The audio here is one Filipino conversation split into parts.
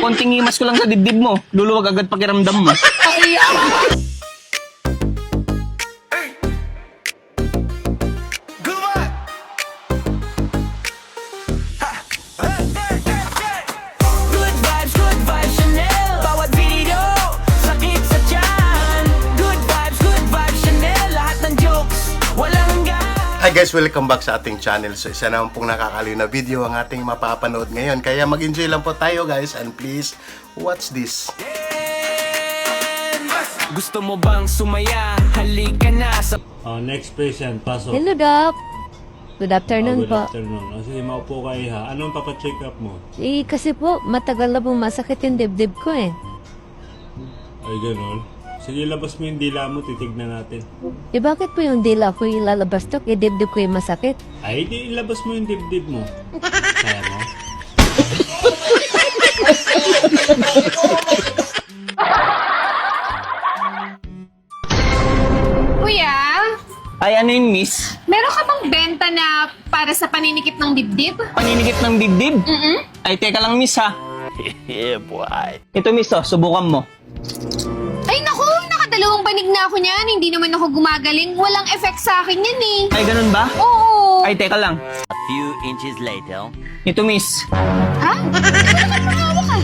Konting imas ko lang sa dibdib mo. Luluwag agad pakiramdam mo. Good vibes, Chanel. Bawat video, sakit sa tiyan. Good vibes, Chanel. Lahat ng jokes, walang hanggan. Hi guys, welcome back sa ating channel. So isa naman pong nakakaliw na video ang ating mapapanood ngayon. Kaya mag-enjoy lang po tayo guys, and please watch this. Gusto mo bang sumaya? Halika na sa... Next patient, pasok. Hello, Doc. Good afternoon Good po. afternoon. Sige, maupo kayo ha. Anong papacheck up mo? Kasi po, matagal na pong masakit yung dibdib ko eh. Ay, ganun. Sige, labas mo yung dila mo, titignan natin. Bakit po yung dila ko ilalabas, Doc? Dibdib ko yung masakit. Ay, di ilabas mo yung dibdib mo. Kaya mo? Kuya, Ay, ano yun, miss? meron ka bang benta na para sa paninikip ng dibdib? Paninigit ng dibdib? Ay, teka lang, miss, ha? Ito, miss, oh, subukan mo. Ay naku, nakadalawang banig na ako niyan. Hindi naman ako gumagaling. Walang effect sa akin yan eh. Ay, ganun ba? Oo. Ay, teka lang. Few inches later. Ito, miss. Ha? Ano naman ka?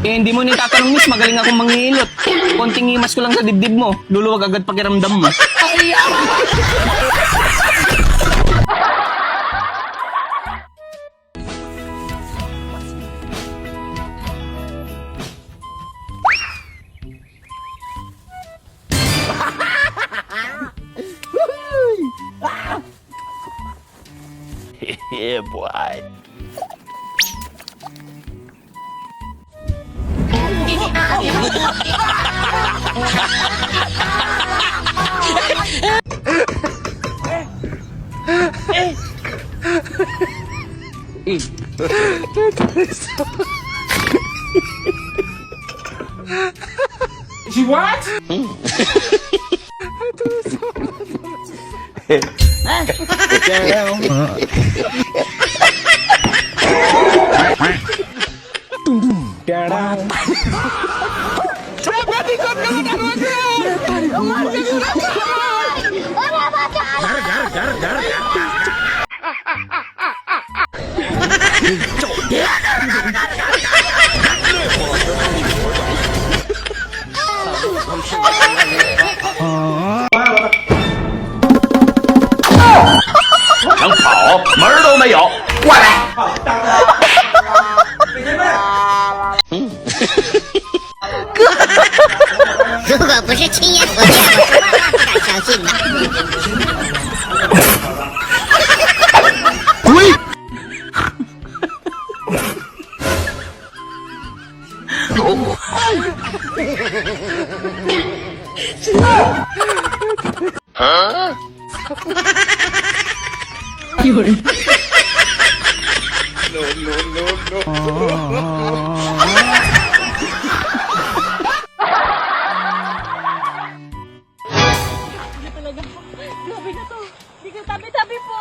Hindi mo nitatanong, miss. Magaling akong mangihilot. Konting imas ko lang sa dibdib mo. Luluwag agad pakiramdam mo. Yeah, boy. Grabe na to. Hindi ka tabi-tabi po.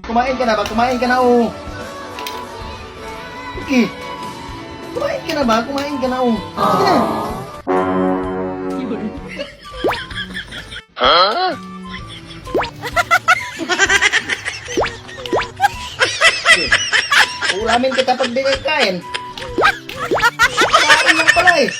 Kumain ka na ba? Kumain ka na oh. Okay. Kumain ka na ba? Kumain ka na oh. Sige na. Ulamin kita pag di kayo kain. Kain lang pala eh.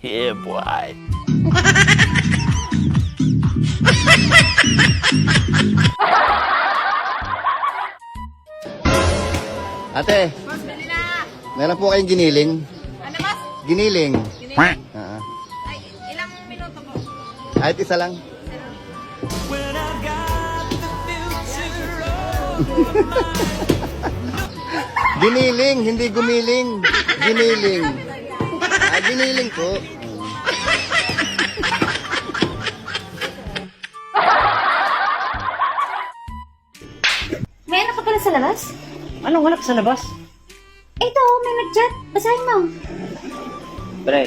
Yeah, boy. Ate, meron po kayong giniling? Ano mas? Giniling. Giniling? Ah, Ay, ilang minuto po? kahit isa lang. Giniling, hindi gumiling. Giniling. Ah, giniling po. May anak ka pala sa labas? Anong anak sa labas? Ito, may nag-chat. Basahin mo. Pre,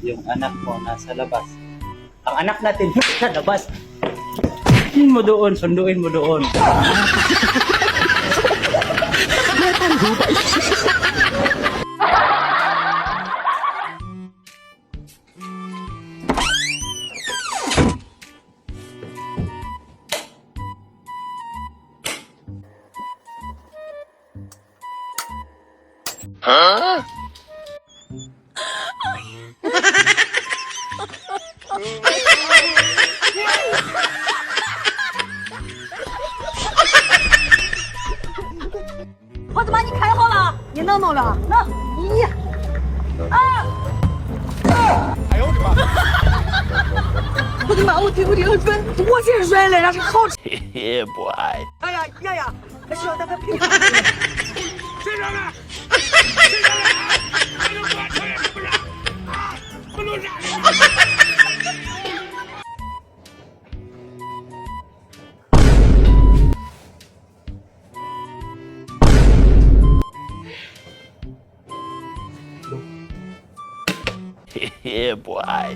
yung anak mo nasa labas. Ang anak natin nasa labas. Sunduin mo doon, sunduin mo doon. Yeah, boy. Yeah, boy.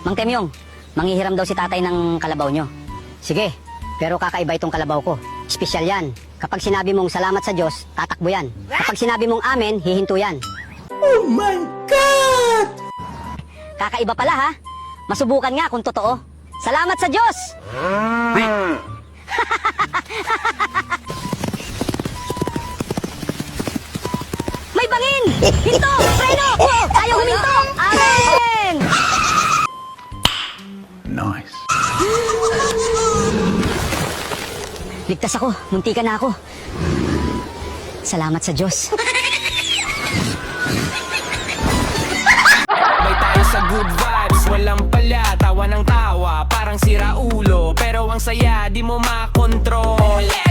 Mang Temyong, manghihiram daw si tatay ng kalabaw nyo. Sige, pero kakaiba itong kalabaw ko. Espesyal yan. Kapag sinabi mong salamat sa Diyos, tatakbo yan. Kapag sinabi mong amen, hihinto yan. Oh my God! Kakaiba pala ha. Masubukan nga kung totoo. Salamat sa Diyos! May bangin! Hinto! Preno! Ayaw huminto! Amen! Nice. Ligtas ako. Muntikan na ako. Salamat sa Diyos. May tayo sa good vibes, walang pala, tawa ng tawa, parang sira ulo, pero ang saya di mo makontrol.